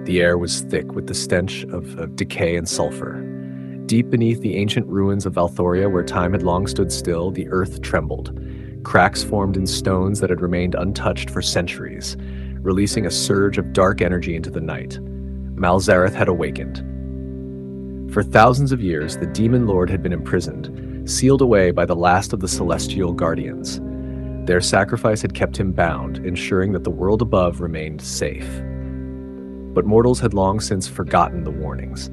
The air was thick with the stench of decay and sulfur. Deep beneath the ancient ruins of Valthoria, where time had long stood still, the earth trembled. Cracks formed in stones that had remained untouched for centuries, releasing a surge of dark energy into the night. Zareth had awakened. For thousands of years, the demon lord had been imprisoned, sealed away by the last of the celestial guardians. Their sacrifice had kept him bound, ensuring that the world above remained safe. But mortals had long since forgotten the warnings.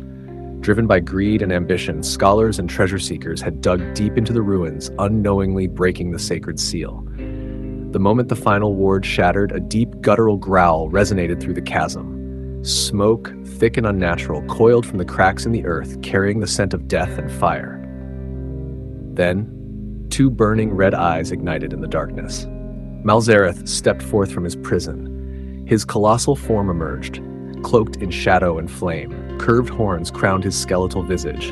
Driven by greed and ambition, scholars and treasure seekers had dug deep into the ruins, unknowingly breaking the sacred seal. The moment the final ward shattered, a deep guttural growl resonated through the chasm. Smoke, thick and unnatural, coiled from the cracks in the earth, carrying the scent of death and fire. Then, two burning red eyes ignited in the darkness. Zareth stepped forth from his prison. His colossal form emerged, cloaked in shadow and flame. Curved horns crowned his skeletal visage,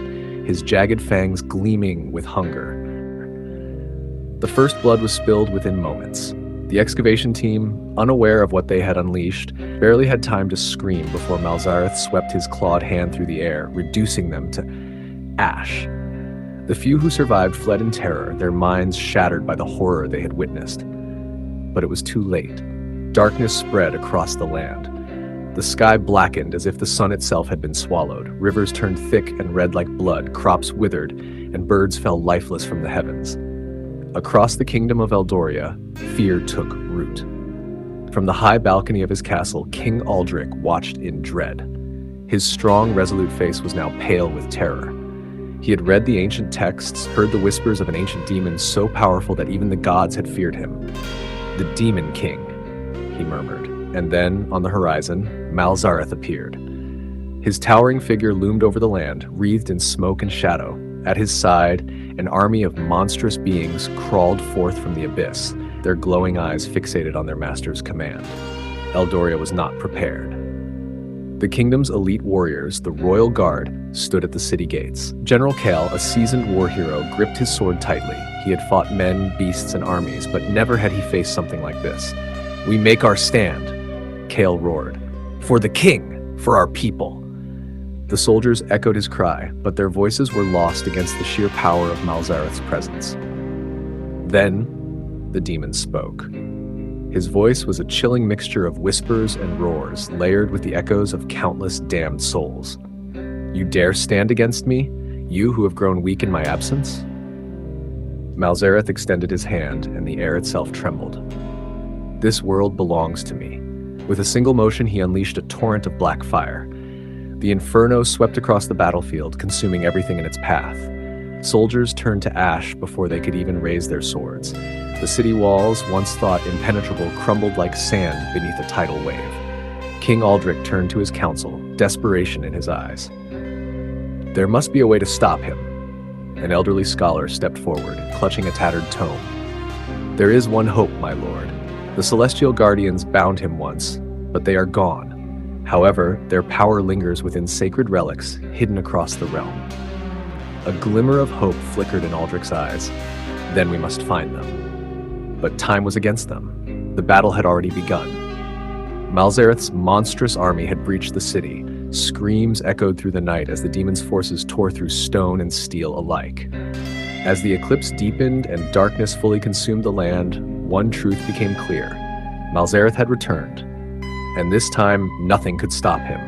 his jagged fangs gleaming with hunger. The first blood was spilled within moments. The excavation team, unaware of what they had unleashed, barely had time to scream before Zareth swept his clawed hand through the air, reducing them to ash. The few who survived fled in terror, their minds shattered by the horror they had witnessed. But it was too late. Darkness spread across the land. The sky blackened as if the sun itself had been swallowed. Rivers turned thick and red like blood, crops withered, and birds fell lifeless from the heavens. Across the kingdom of Eldoria, fear took root. From the high balcony of his castle, King Aldric watched in dread. His strong, resolute face was now pale with terror. He had read the ancient texts, heard the whispers of an ancient demon so powerful that even the gods had feared him. "The Demon King," he murmured. And then, on the horizon, Zareth appeared. His towering figure loomed over the land, wreathed in smoke and shadow. At his side, an army of monstrous beings crawled forth from the abyss, their glowing eyes fixated on their master's command. Eldoria was not prepared. The kingdom's elite warriors, the royal guard, stood at the city gates. General Kael, a seasoned war hero, gripped his sword tightly. He had fought men, beasts, and armies, but never had he faced something like this. "We make our stand," Kael roared. "For the king, for our people." The soldiers echoed his cry, but their voices were lost against the sheer power of Zareth's presence. Then, the demon spoke. His voice was a chilling mixture of whispers and roars, layered with the echoes of countless damned souls. "You dare stand against me, you who have grown weak in my absence?" Zareth extended his hand, and the air itself trembled. "This world belongs to me." With a single motion, he unleashed a torrent of black fire. The inferno swept across the battlefield, consuming everything in its path. Soldiers turned to ash before they could even raise their swords. The city walls, once thought impenetrable, crumbled like sand beneath a tidal wave. King Aldric turned to his council, desperation in his eyes. There must be a way to stop him. An elderly scholar stepped forward, clutching a tattered tome. "There is one hope, my lord. The celestial guardians bound him once, but they are gone. However, their power lingers within sacred relics hidden across the realm." A glimmer of hope flickered in Aldric's eyes. Then we must find them. But time was against them. The battle had already begun. Zareth's monstrous army had breached the city. Screams echoed through the night as the demon's forces tore through stone and steel alike. As the eclipse deepened and darkness fully consumed the land, one truth became clear. Zareth had returned, and this time nothing could stop him.